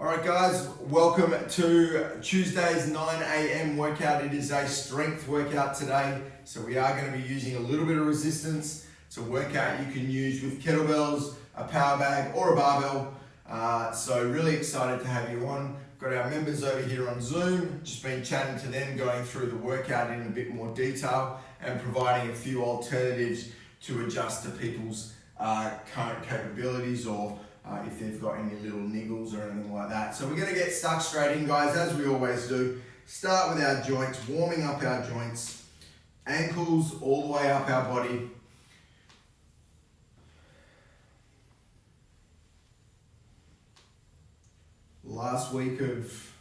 Alright guys, welcome to Tuesday's 9 a.m. workout. It is a strength workout today. So we are going to be using a little bit of resistance. It's a workout you can use with kettlebells, a power bag or a barbell. So really excited to have you on. Got our members over here on Zoom, just been chatting to them, going through the workout in a bit more detail and providing a few alternatives to adjust to people's current capabilities or if they've got any little niggles or anything like that. So we're going to get stuck straight in, guys, as we always do. Start with our joints, warming up our joints, ankles all the way up our body. Last week of,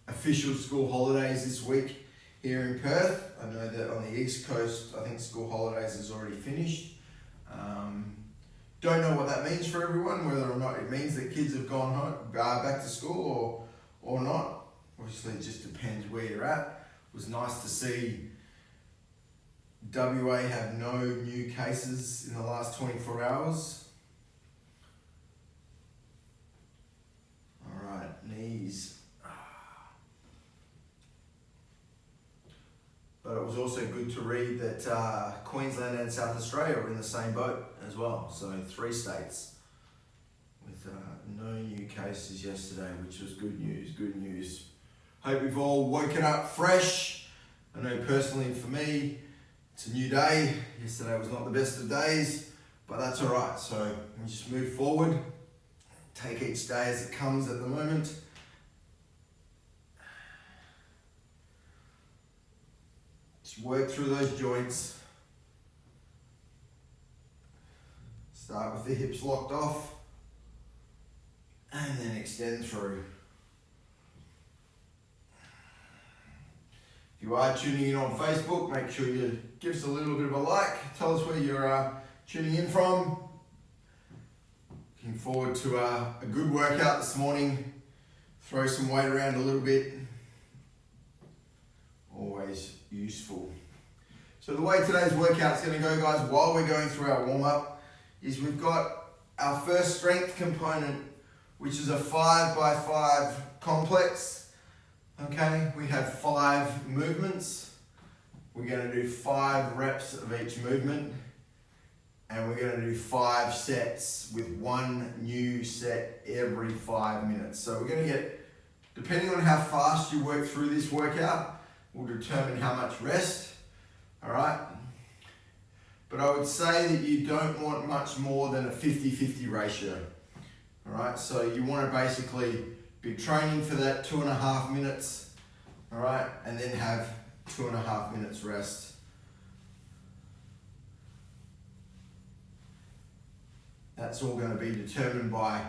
official school holidays this week here in Perth. I know that on the East Coast, I think school holidays is already finished. Don't know what that means for everyone, whether or not it means that kids have gone home, back to school or not. Obviously, it just depends where you're at. It was nice to see WA have no new cases in the last 24 hours. All right, knees. But it was also good to read that Queensland and South Australia are in the same boat as well. So 3 states with no new cases yesterday, which was good news. Hope you've all woken up fresh. I know personally for me, it's a new day. Yesterday was not the best of days, but that's all right. So we just move forward, take each day as it comes at the moment. Work through those joints. Start with the hips locked off and then extend through. If you are tuning in on Facebook, make sure you give us a little bit of a like. Tell us where you're tuning in from. Looking forward to a good workout this morning. Throw some weight around a little bit. Always useful. So the way today's workout is going to go, guys, while we're going through our warm-up, is we've got our first strength component, which is a 5x5 complex. Okay, we have 5 movements. We're going to do 5 reps of each movement, and we're going to do 5 sets with 1 new set every 5 minutes. So we're going to get, depending on how fast you work through this workout, will determine how much rest, all right? But I would say that you don't want much more than a 50-50 ratio, all right? So you want to basically be training for that 2.5 minutes, all right? And then have 2.5 minutes rest. That's all going to be determined by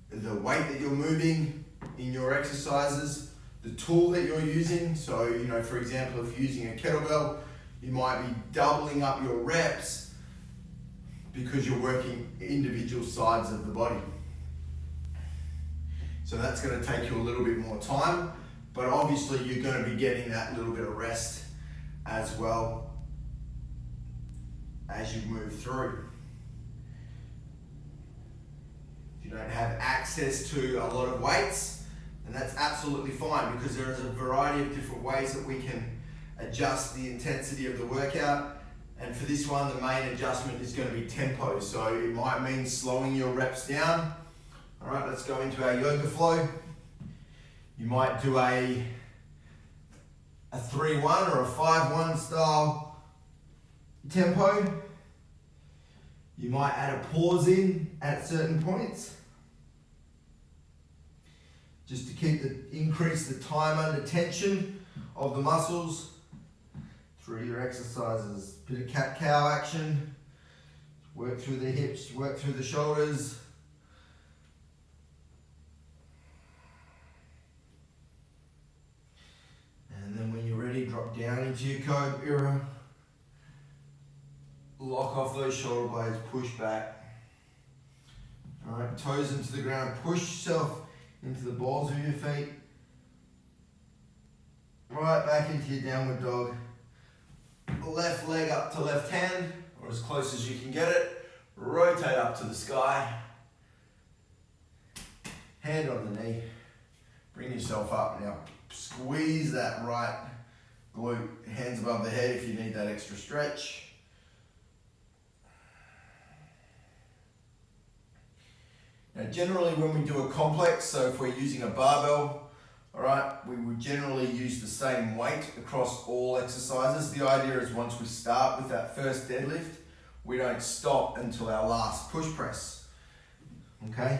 the weight that you're moving in your exercises, the tool that you're using. So, for example, if you're using a kettlebell, you might be doubling up your reps because you're working individual sides of the body. So that's going to take you a little bit more time, but obviously you're going to be getting that little bit of rest as well as you move through. If you don't have access to a lot of weights, and that's absolutely fine, because there is a variety of different ways that we can adjust the intensity of the workout. And for this one, the main adjustment is going to be tempo. So it might mean slowing your reps down. All right, let's go into our yoga flow. You might do a 3-1 or a 5-1 style tempo. You might add a pause in at certain points, just to increase the time under tension of the muscles through your exercises. Bit of cat-cow action. Work through the hips, work through the shoulders. And then when you're ready, drop down into your cobra. Lock off those shoulder blades, push back. All right, toes into the ground, push yourself into the balls of your feet. Right back into your downward dog. Left leg up to left hand, or as close as you can get it. Rotate up to the sky. hand on the knee, bring yourself up. Now squeeze that right glute, hands above the head if you need that extra stretch. Now generally when we do a complex, so if we're using a barbell, all right, we would generally use the same weight across all exercises. The idea is once we start with that first deadlift, we don't stop until our last push press, okay?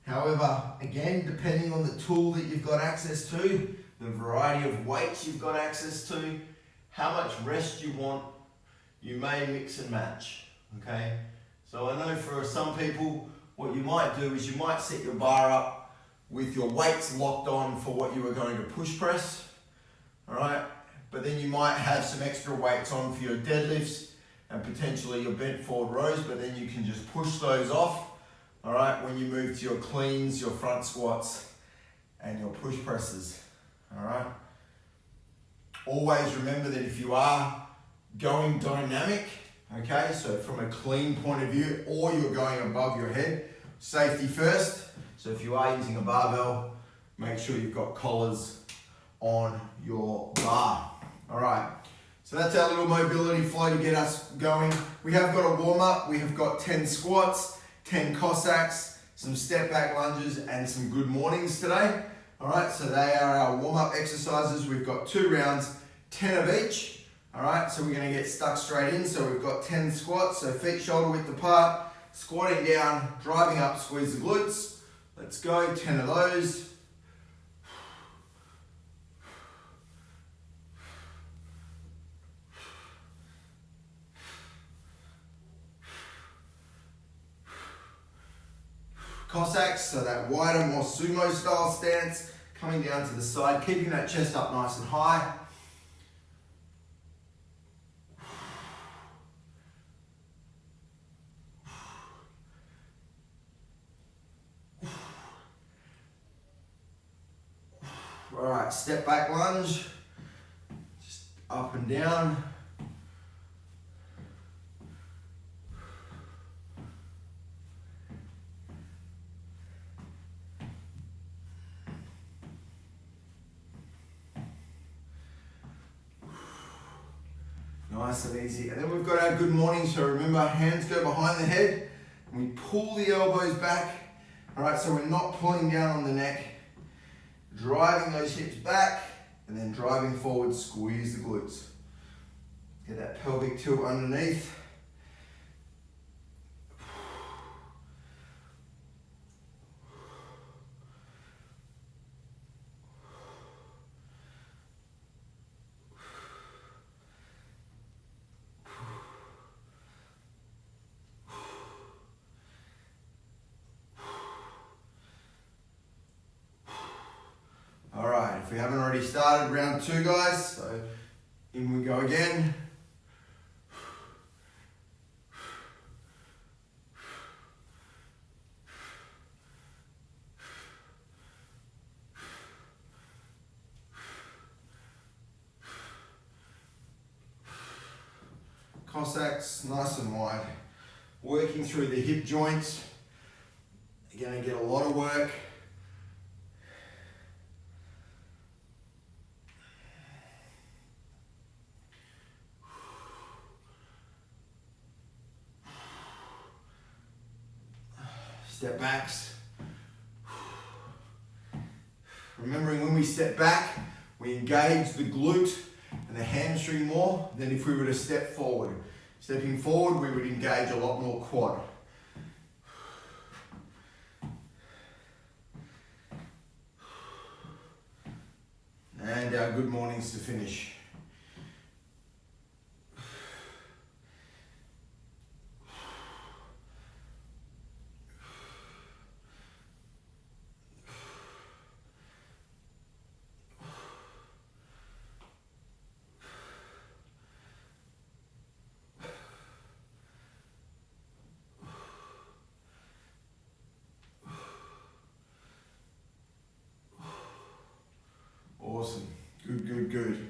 However, again, depending on the tool that you've got access to, the variety of weights you've got access to, how much rest you want, you may mix and match, okay? So I know for some people, what you might do is you might set your bar up with your weights locked on for what you are going to push press, all right? But then you might have some extra weights on for your deadlifts and potentially your bent forward rows, but then you can just push those off, all right, when you move to your cleans, your front squats, and your push presses, all right? Always remember that if you are going dynamic, okay, so from a clean point of view, or you're going above your head, safety first. So if you are using a barbell, make sure you've got collars on your bar. All right, so that's our little mobility flow to get us going. We have got a warm up. We have got 10 squats, 10 Cossacks, some step back lunges, and some good mornings today. All right, so they are our warm up exercises. We've got 2 rounds, 10 of each. All right, so we're gonna get stuck straight in. So we've got 10 squats, so feet shoulder width apart, squatting down, driving up, squeeze the glutes. Let's go, 10 of those. Cossacks, so that wider, more sumo style stance, coming down to the side, keeping that chest up nice and high. All right, step back lunge, just up and down. Nice and easy. And then we've got our good morning. So remember, hands go behind the head. And we pull the elbows back. All right, so we're not pulling down on the neck. Driving those hips back and then driving forward, squeeze the glutes. Get that pelvic tilt underneath. If we haven't already started, round 2, guys, so in we go again. Cossacks, nice and wide. Working through the hip joints. You're going to get a lot of work. Step backs. Remembering when we step back, we engage the glute and the hamstring more than if we were to step forward. Stepping forward, we would engage a lot more quad. And our good mornings to finish. Awesome. Good.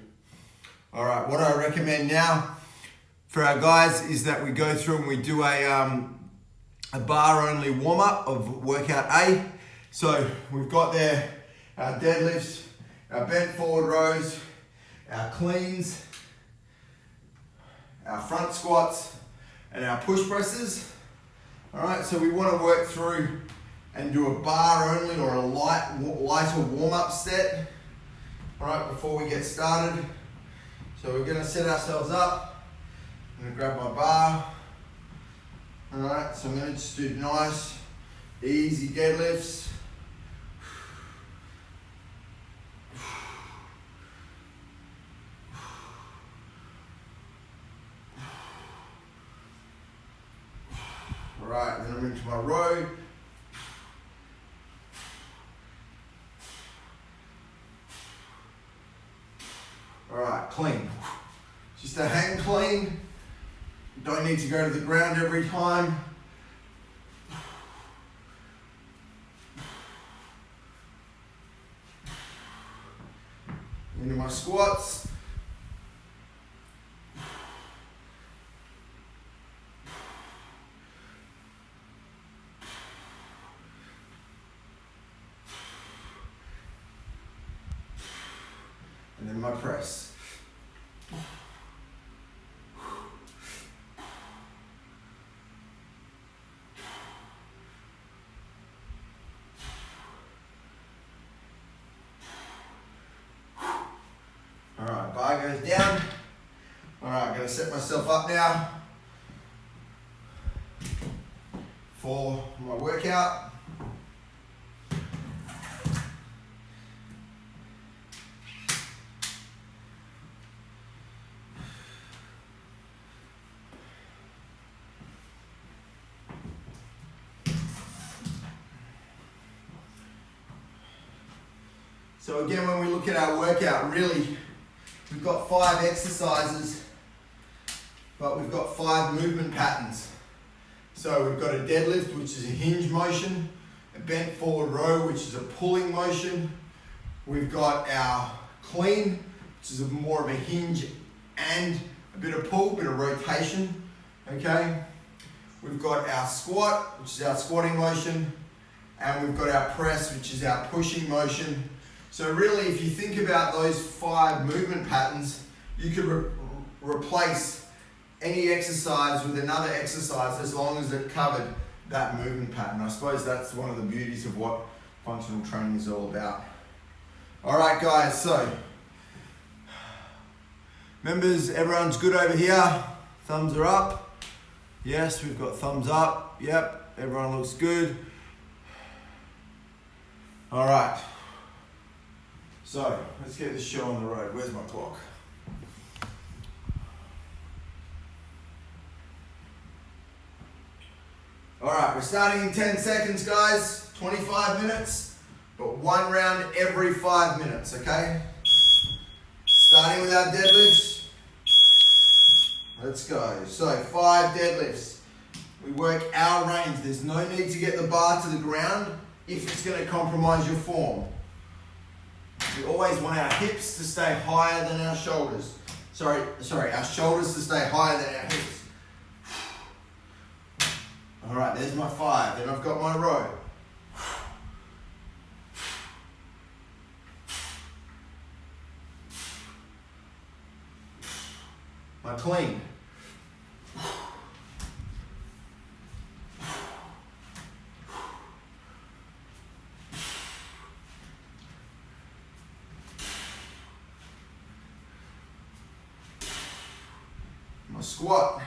All right, what I recommend now for our guys is that we go through and we do a bar only warm up of workout A, So we've got there our deadlifts, our bent forward rows, our cleans, our front squats, and our push presses. All right, so we want to work through and do a bar only or a lighter warm-up set, all right, before we get started. So we're going to set ourselves up. I'm going to grab my bar. All right, so I'm going to just do nice, easy deadlifts. All right, then I'm into my row. All right, clean. Just a hang clean. Don't need to go to the ground every time. Into my squats. And then my press. Alright, bar goes down. Alright, I'm going to set myself up now for my workout. So again, when we look at our workout, really, we've got 5 exercises, but we've got 5 movement patterns. So we've got a deadlift, which is a hinge motion, a bent forward row, which is a pulling motion. We've got our clean, which is more of a hinge and a bit of pull, bit of rotation, okay? We've got our squat, which is our squatting motion, and we've got our press, which is our pushing motion. So really, if you think about those 5 movement patterns, you could replace any exercise with another exercise as long as it covered that movement pattern. I suppose that's one of the beauties of what functional training is all about. All right, guys, so members, everyone's good over here? Thumbs are up. Yes, we've got thumbs up. Yep, everyone looks good. All right. So, let's get this show on the road. Where's my clock? All right, we're starting in 10 seconds, guys. 25 minutes, but 1 round every 5 minutes, okay? Starting with our deadlifts. Let's go. So, 5 deadlifts. We work our range. There's no need to get the bar to the ground if it's going to compromise your form. We always want our hips to stay higher than our shoulders. Sorry, our shoulders to stay higher than our hips. All right, there's my 5. Then I've got my row. My clean. My squat.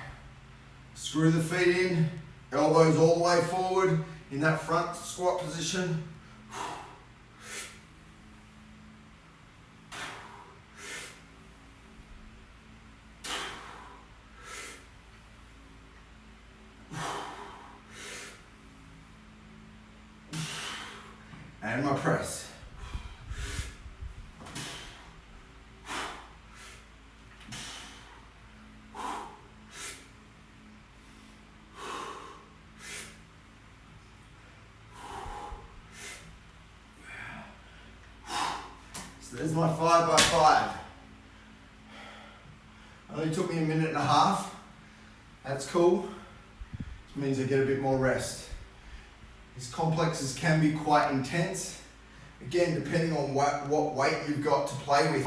Screw the feet in, elbows all the way forward in that front squat position. And my press. So there's my 5 by 5. Only took me a minute and a half. That's cool. Which means I get a bit more rest. These complexes can be quite intense. Again, depending on what weight you've got to play with.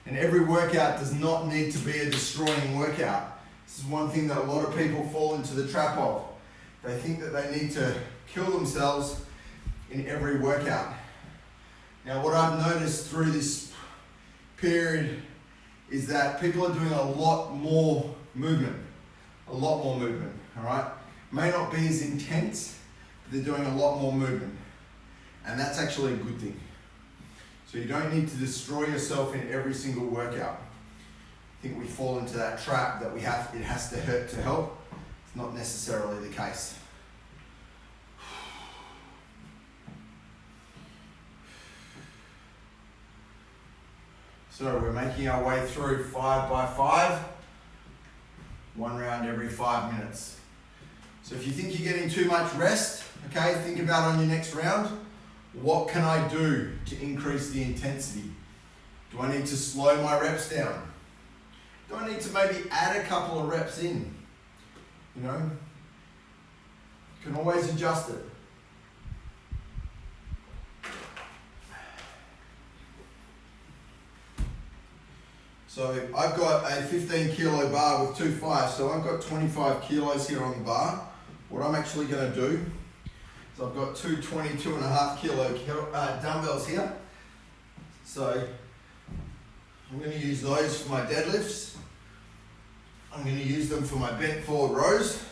And every workout does not need to be a destroying workout. This is one thing that a lot of people fall into the trap of. They think that they need to kill themselves in every workout. Now, what I've noticed through this period is that people are doing a lot more movement. A lot more movement, all right? May not be as intense, but they're doing a lot more movement. And that's actually a good thing. So you don't need to destroy yourself in every single workout. I think we fall into that trap that it has to hurt to help. It's not necessarily the case. So we're making our way through 5 by 5, 1 round every 5 minutes. So if you think you're getting too much rest, okay, think about on your next round, what can I do to increase the intensity? Do I need to slow my reps down? Do I need to maybe add a couple of reps in? You know, you can always adjust it. So I've got a 15 kilo bar with 2 5s, so I've got 25 kilos here on the bar. What I'm actually going to do is I've got two 22.5 kilo dumbbells here. So I'm going to use those for my deadlifts. I'm going to use them for my bent forward rows.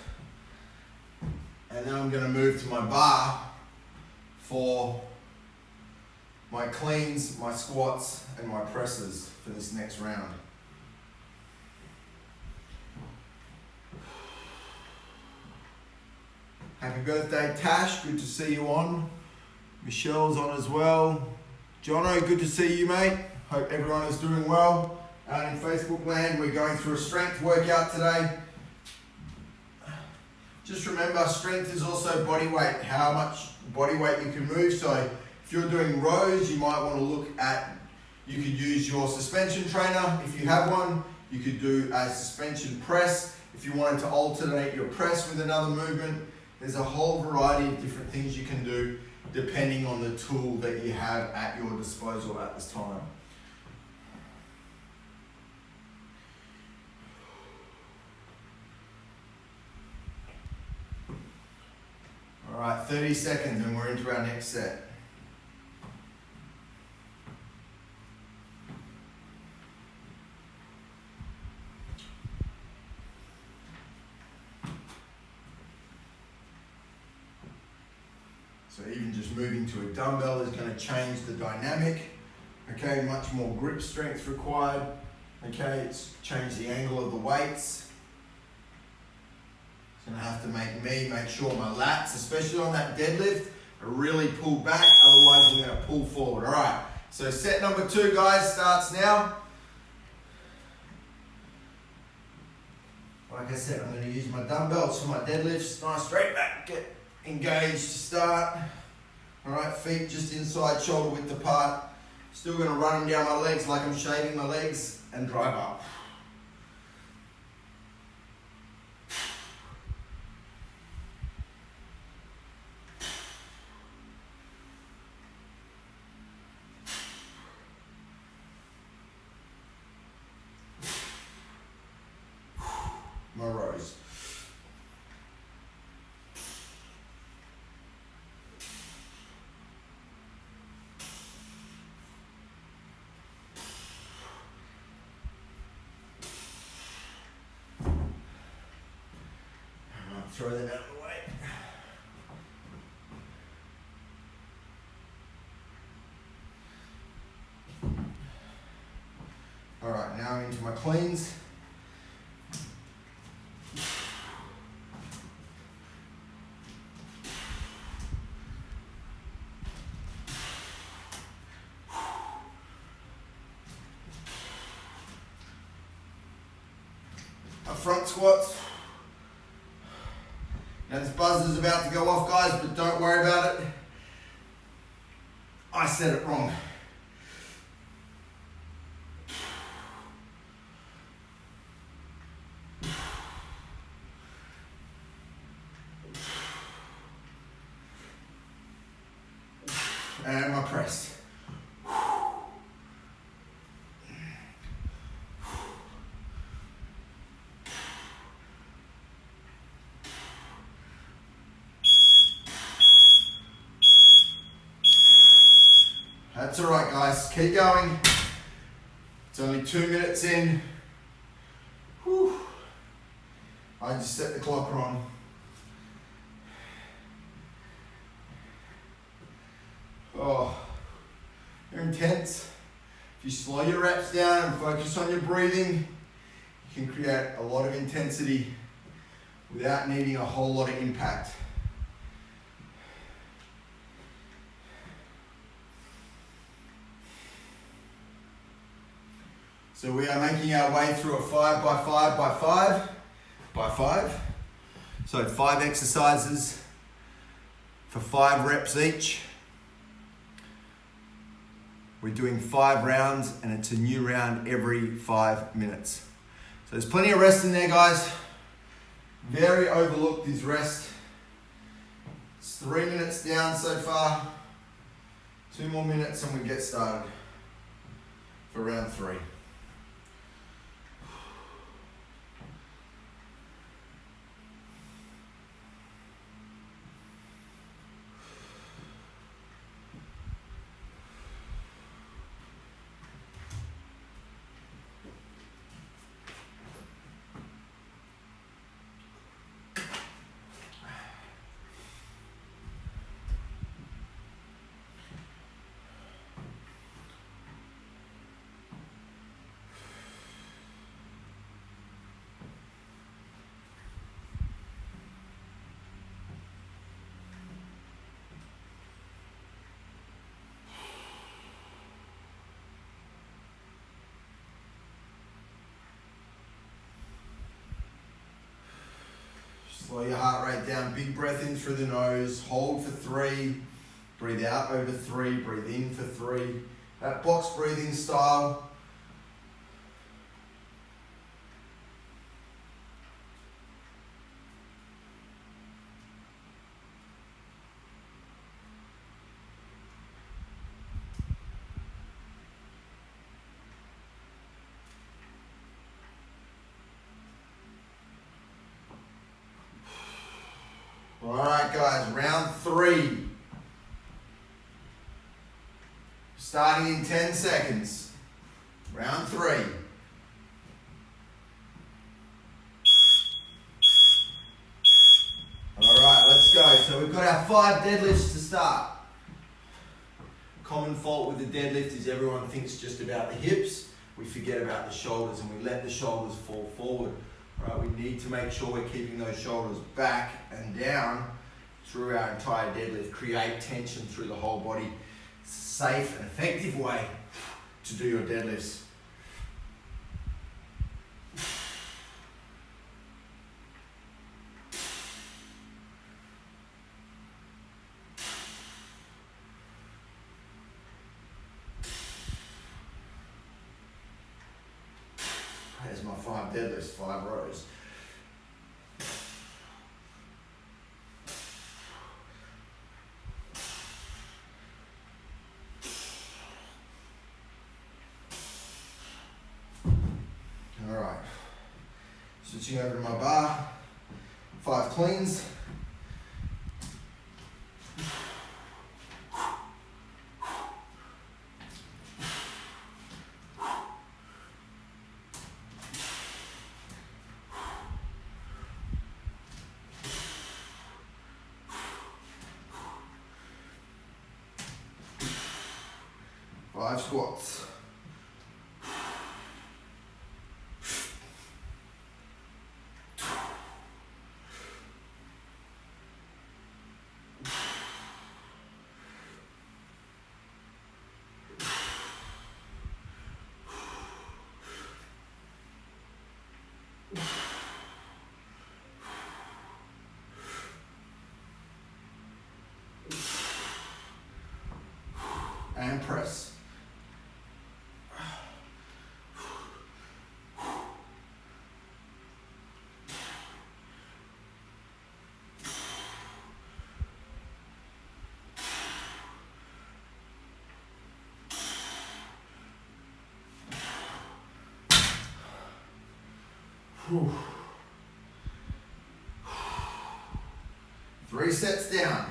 And then I'm going to move to my bar for my cleans, my squats, and my presses for this next round. Happy birthday, Tash. Good to see you on. Michelle's on as well. Jono, good to see you, mate. Hope everyone is doing well. Out in Facebook land, we're going through a strength workout today. Just remember, strength is also body weight, how much body weight you can move. So if you're doing rows, you might want to look at, you could use your suspension trainer if you have one. You could do a suspension press if you wanted to alternate your press with another movement. There's a whole variety of different things you can do depending on the tool that you have at your disposal at this time. All right, 30 seconds and we're into our next set. So even just moving to a dumbbell is going to change the dynamic. Okay, much more grip strength required. Okay, it's changed the angle of the weights. It's going to have to make sure my lats, especially on that deadlift, are really pulled back. Otherwise, I'm going to pull forward. All right, so set number 2, guys, starts now. Like I said, I'm going to use my dumbbells for my deadlifts. Nice straight back, get engaged to start. All right, feet just inside shoulder width apart. Still going to run them down my legs like I'm shaving my legs and drive up. My rows. Throw that out of the way. All right, now into my cleans. Our front squats. Now this buzzer's about to go off, guys, but don't worry about it. I said it wrong. press. That's all right, guys. Keep going. It's only 2 minutes in. Whew. I just set the clock on. Oh, they're intense. If you slow your reps down and focus on your breathing, you can create a lot of intensity without needing a whole lot of impact. So we are making our way through a 5 by 5 by 5 by 5. So 5 exercises for 5 reps each. We're doing 5 rounds and it's a new round every 5 minutes. So there's plenty of rest in there, guys. Very overlooked is rest. It's 3 minutes down so far. 2 more minutes and we get started for round 3. Slow your heart rate down, big breath in through the nose, hold for 3, breathe out over 3, breathe in for 3. That box breathing style. All right, guys, round 3. Starting in 10 seconds. Round 3. All right, let's go. So we've got our 5 deadlifts to start. Common fault with the deadlift is everyone thinks just about the hips. We forget about the shoulders and we let the shoulders fall forward. Right, we need to make sure we're keeping those shoulders back and down through our entire deadlift. Create tension through the whole body. It's a safe and effective way to do your deadlifts. There's my 5 deadlifts, 5 rows. All right. Switching over to my bar. 5 cleans. Five squats. And press. Whew. 3 sets down.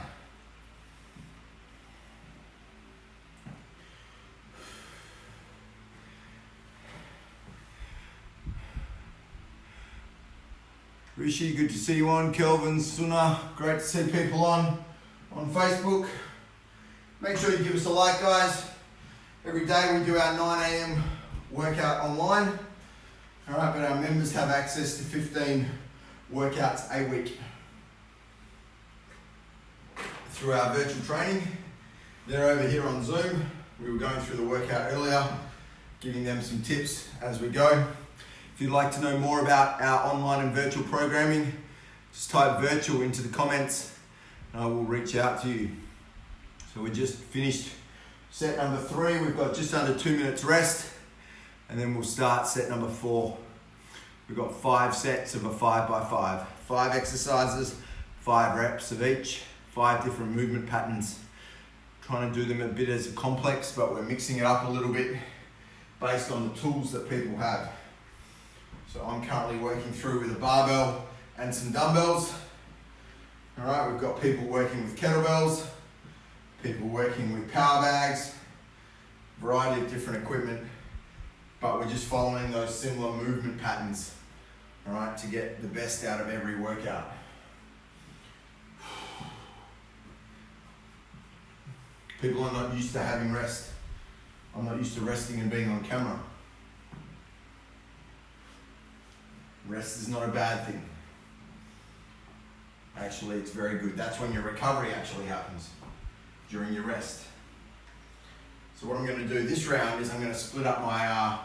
Rishi, good to see you on. Kelvin, Suna, great to see people on Facebook. Make sure you give us a like, guys. Every day we do our 9 AM workout online. All right, but our members have access to 15 workouts a week through our virtual training. They're over here on Zoom. We were going through the workout earlier, giving them some tips as we go. If you'd like to know more about our online and virtual programming, just type virtual into the comments and I will reach out to you. So we just finished set number 3. We've got just under 2 minutes rest and then we'll start set number 4. We've got 5 sets of a 5x5. 5 exercises, 5 reps of each, 5 different movement patterns. Trying to do them a bit as a complex, but we're mixing it up a little bit based on the tools that people have. So I'm currently working through with a barbell and some dumbbells. All right, we've got people working with kettlebells, people working with power bags, variety of different equipment, but we're just following those similar movement patterns, all right, to get the best out of every workout. People are not used to having rest. I'm not used to resting and being on camera. Rest is not a bad thing. Actually, it's very good. That's when your recovery actually happens, during your rest. So what I'm going to do this round is I'm going to split up my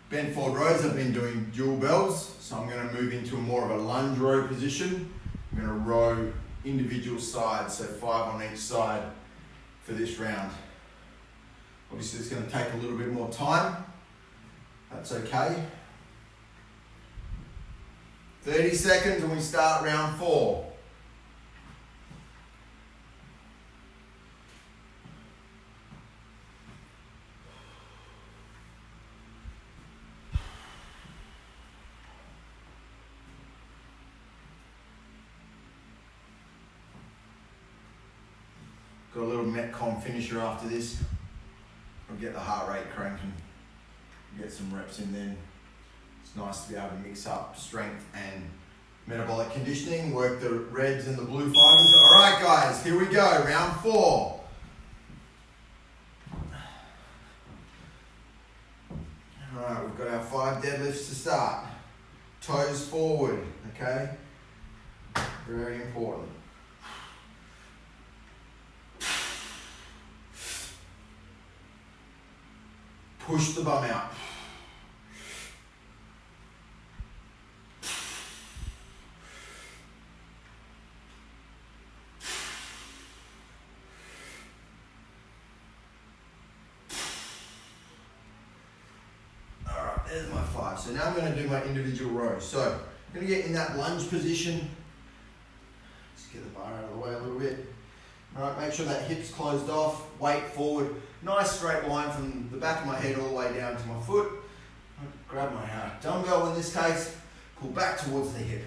bent forward rows. I've been doing dual bells, so I'm going to move into more of a lunge row position. I'm going to row individual sides, so 5 on each side for this round. Obviously, it's going to take a little bit more time. That's okay. 30 seconds and we start round 4. Got a little Metcon finisher after this. I'll get the heart rate cranking, get some reps in then. It's nice to be able to mix up strength and metabolic conditioning, work the reds and the blue fibers. All right, guys, here we go, round 4. All right, we've got our 5 deadlifts to start. Toes forward, okay? Very important. Push the bum out. There's my 5. So now I'm going to do my individual rows. So I'm going to get in that lunge position. Just get the bar out of the way a little bit. All right, make sure that hip's closed off, weight forward. Nice straight line from the back of my head all the way down to my foot. Grab my dumbbell in this case, pull back towards the hip.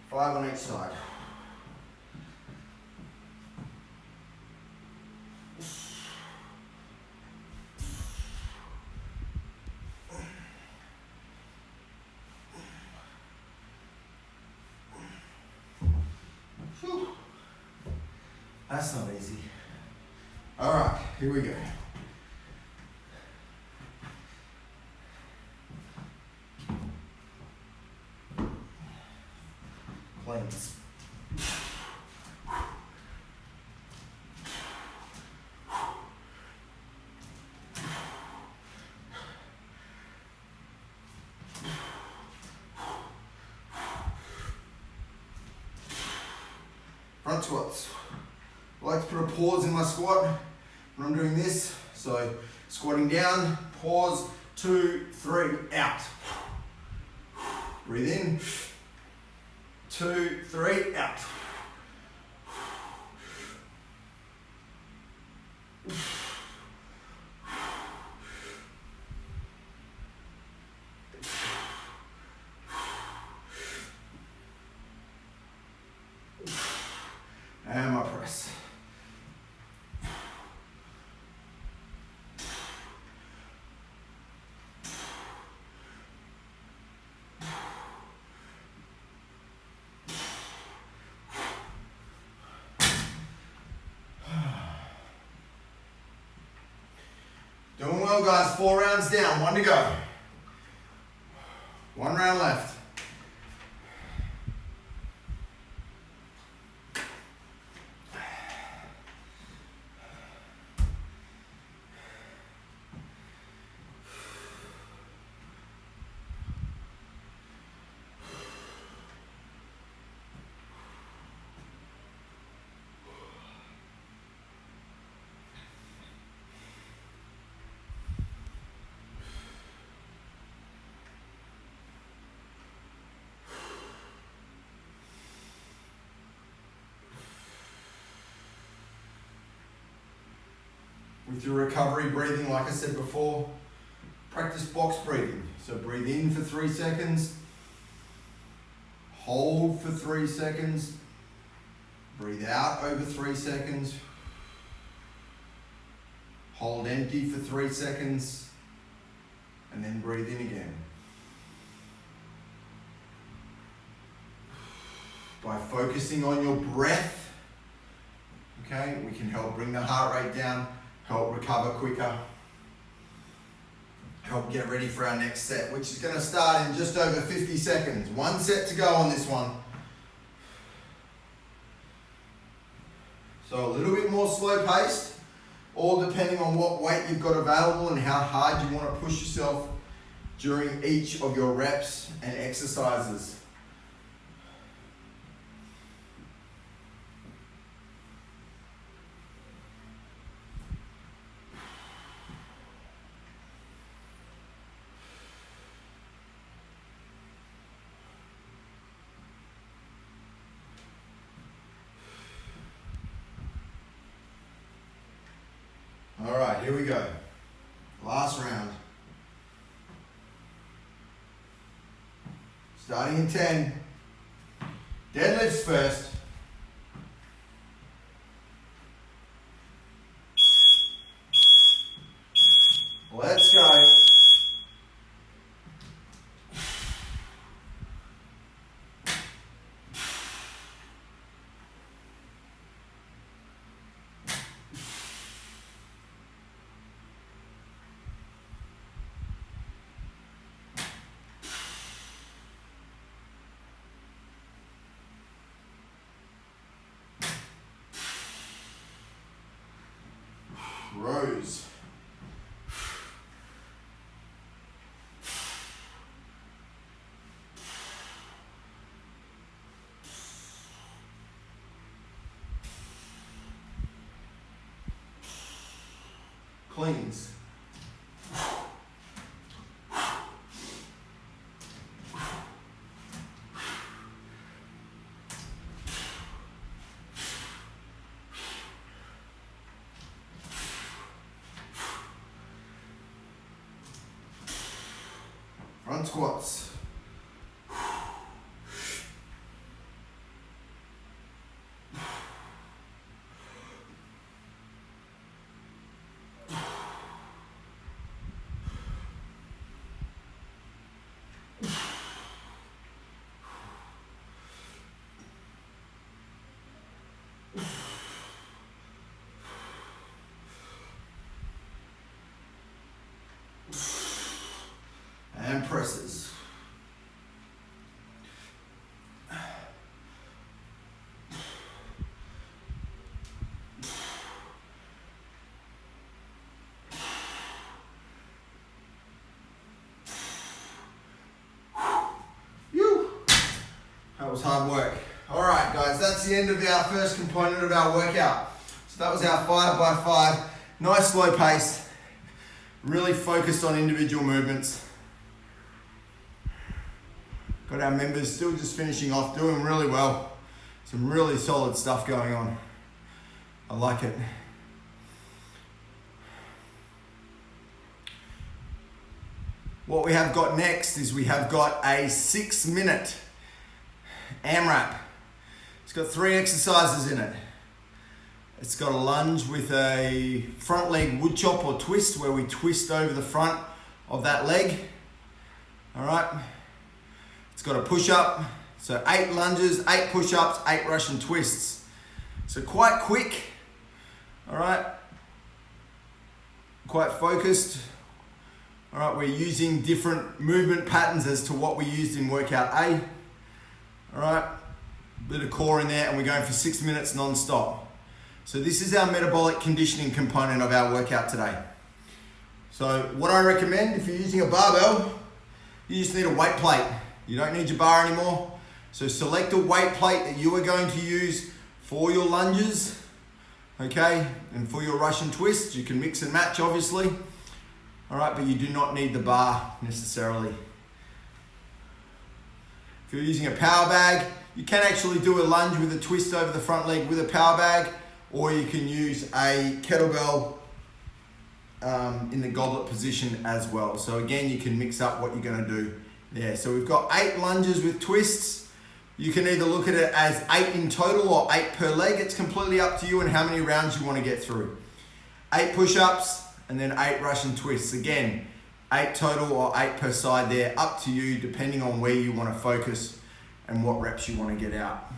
5 on each side. Whew. That's not easy. All right, here we go. Planks. Front squats. I like to put a pause in my squat when I'm doing this. So squatting down, pause, 2, 3, out. Breathe in, 2, 3, out. Doing well, guys. 4 rounds down, 1 to go. 1 round left. With your recovery breathing, like I said before, practice box breathing. So breathe in for 3 seconds, hold for 3 seconds, breathe out over 3 seconds, hold empty for 3 seconds, and then breathe in again. By focusing on your breath, okay, we can help bring the heart rate down, help recover quicker, help get ready for our next set, which is going to start in just over 50 seconds. 1 set to go on this one. So a little bit more slow paced, all depending on what weight you've got available and how hard you want to push yourself during each of your reps and exercises. All right, here we go. Last round. Starting in 10. Deadlifts first. Let's go. Rows. Cleans. Front squats. And presses. That was hard work. All right, guys, that's the end of our first component of our workout. So that was our 5x5, nice slow pace, really focused on individual movements. Got our members still just finishing off, doing really well. Some really solid stuff going on. I like it. What we have got next is we have got a 6-minute AMRAP. It's got 3 exercises in it. It's got a lunge with a front leg wood chop or twist where we twist over the front of that leg. All right. It's got a push up. So 8 lunges, 8 push ups, 8 Russian twists. So quite quick. All right. quite focused. All right, we're using different movement patterns as to what we used in workout A. All right, bit of core in there, and we're going for 6 minutes non-stop. So this is our metabolic conditioning component of our workout today. So what I recommend, if you're using a barbell, you just need a weight plate. You don't need your bar anymore. So select a weight plate that you are going to use for your lunges, okay? And for your Russian twists, you can mix and match obviously. All right, but you do not need the bar necessarily. If you're using a power bag, you can actually do a lunge with a twist over the front leg with a power bag, or you can use a kettlebell in the goblet position as well. So again, you can mix up what you're gonna do there. So we've got 8 lunges with twists. You can either look at it as 8 in total or 8 per leg. It's completely up to you and how many rounds you wanna get through. 8 push-ups and then 8 Russian twists. Again, 8 total or 8 per side there, up to you depending on where you wanna focus and what reps you wanna get out.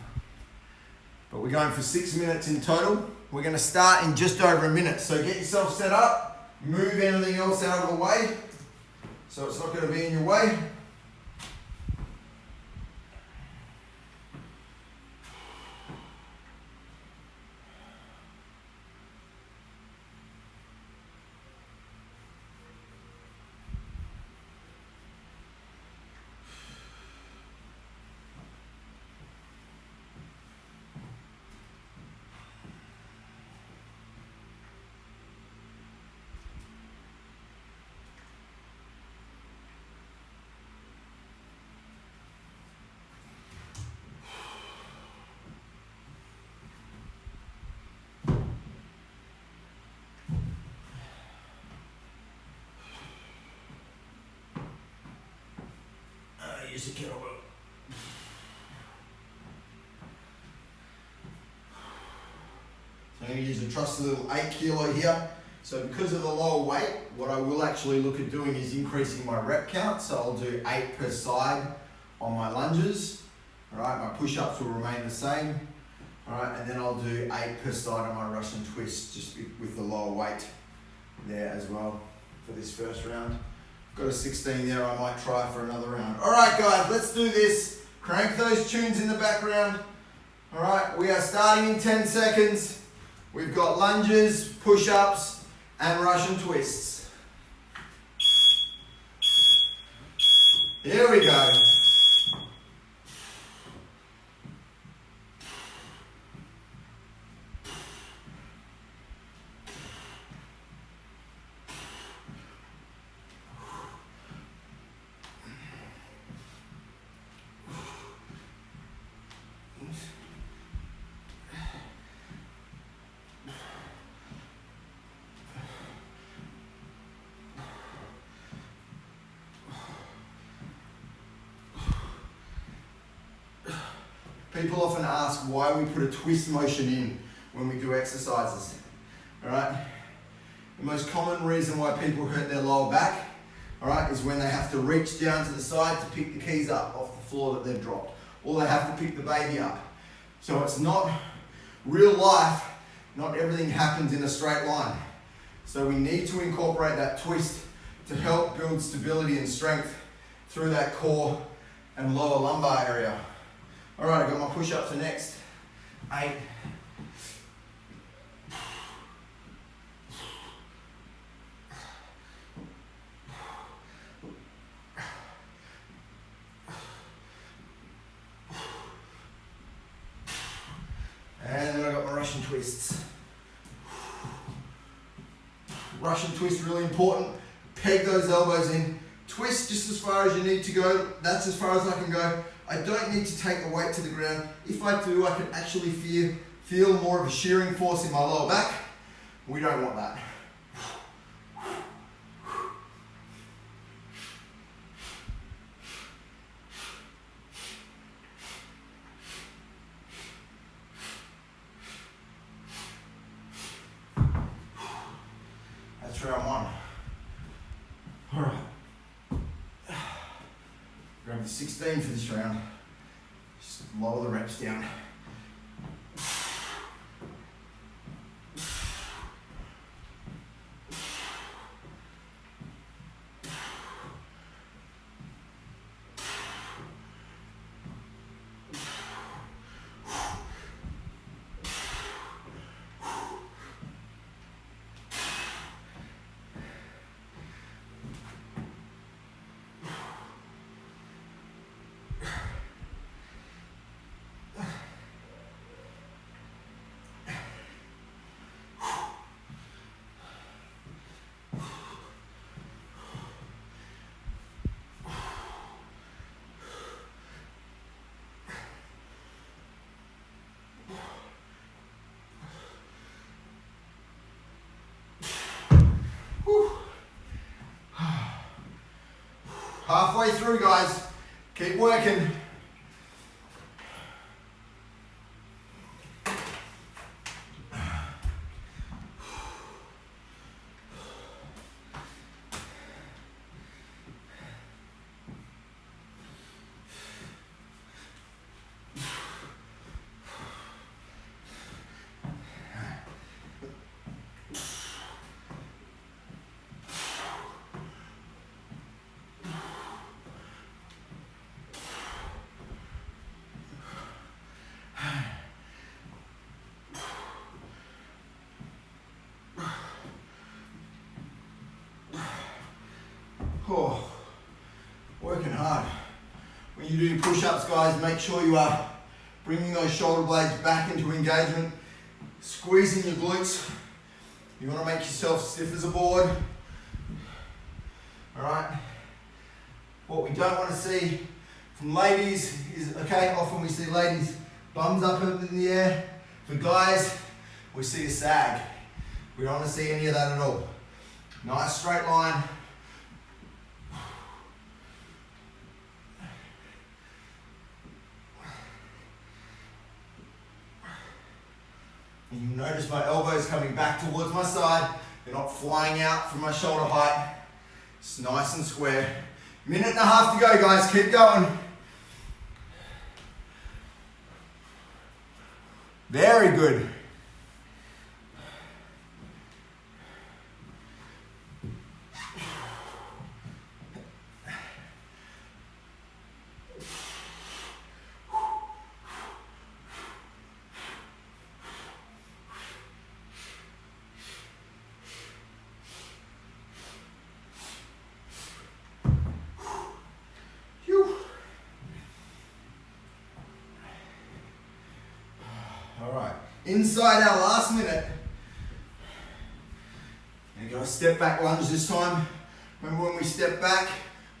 But we're going for 6 minutes in total. We're gonna start in just over a minute. So get yourself set up, move anything else out of the way so it's not gonna be in your way. Use a kettlebell. So I'm going to use a trusty little 8 kilo here. So because of the lower weight, what I will actually look at doing is increasing my rep count. So I'll do 8 per side on my lunges. All right, my push-ups will remain the same. All right, and then I'll do 8 per side on my Russian twists, just with the lower weight there as well for this first round. Got a 16 there, I might try for another round. All right, guys, let's do this. Crank those tunes in the background. All right, we are starting in 10 seconds. We've got lunges, push-ups, and Russian twists. Here we go. People often ask why we put a twist motion in when we do exercises. All right. The most common reason why people hurt their lower back, all right, is when they have to reach down to the side to pick the keys up off the floor that they've dropped, or they have to pick the baby up. So it's not real life. Not everything happens in a straight line. So we need to incorporate that twist to help build stability and strength through that core and lower lumbar area. All right, I got my push-ups next. 8. And then I got my Russian twists. Russian twist, really important. Peg those elbows in. Twist just as far as you need to go. That's as far as I can go. I don't need to take the weight to the ground. If I do, I can actually feel more of a shearing force in my lower back. We don't want that. That's round 1. All right. Grab the 16 for this round. Just lower the reps down. Halfway through, guys. Keep working. Oh, working hard. When you do your push-ups, guys, make sure you are bringing those shoulder blades back into engagement, squeezing your glutes. You want to make yourself stiff as a board. All right. What we don't want to see from ladies is, okay, often we see ladies bums up in the air. For guys, we see a sag. We don't want to see any of that at all. Nice straight line. And you notice my elbows coming back towards my side. They're not flying out from my shoulder height. It's nice and square. Minute and a half to go, guys. Keep going. Very good. Inside our last minute, and go a step back lunge this time. Remember, when we step back,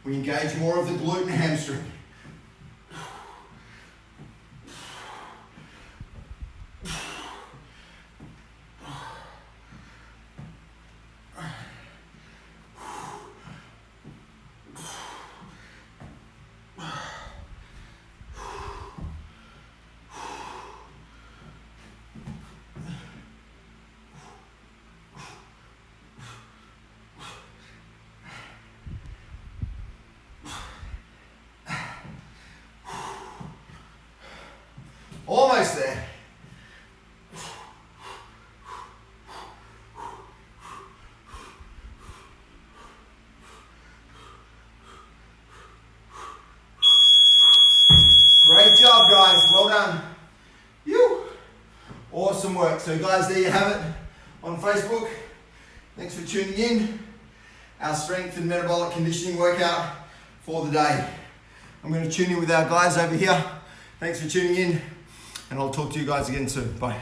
we engage more of the glute and hamstring. Almost there. Great job, guys. Well done. You. Awesome work. So, guys, there you have it on Facebook. Thanks for tuning in. Our strength and metabolic conditioning workout for the day. I'm going to tune in with our guys over here. Thanks for tuning in. And I'll talk to you guys again soon. Bye.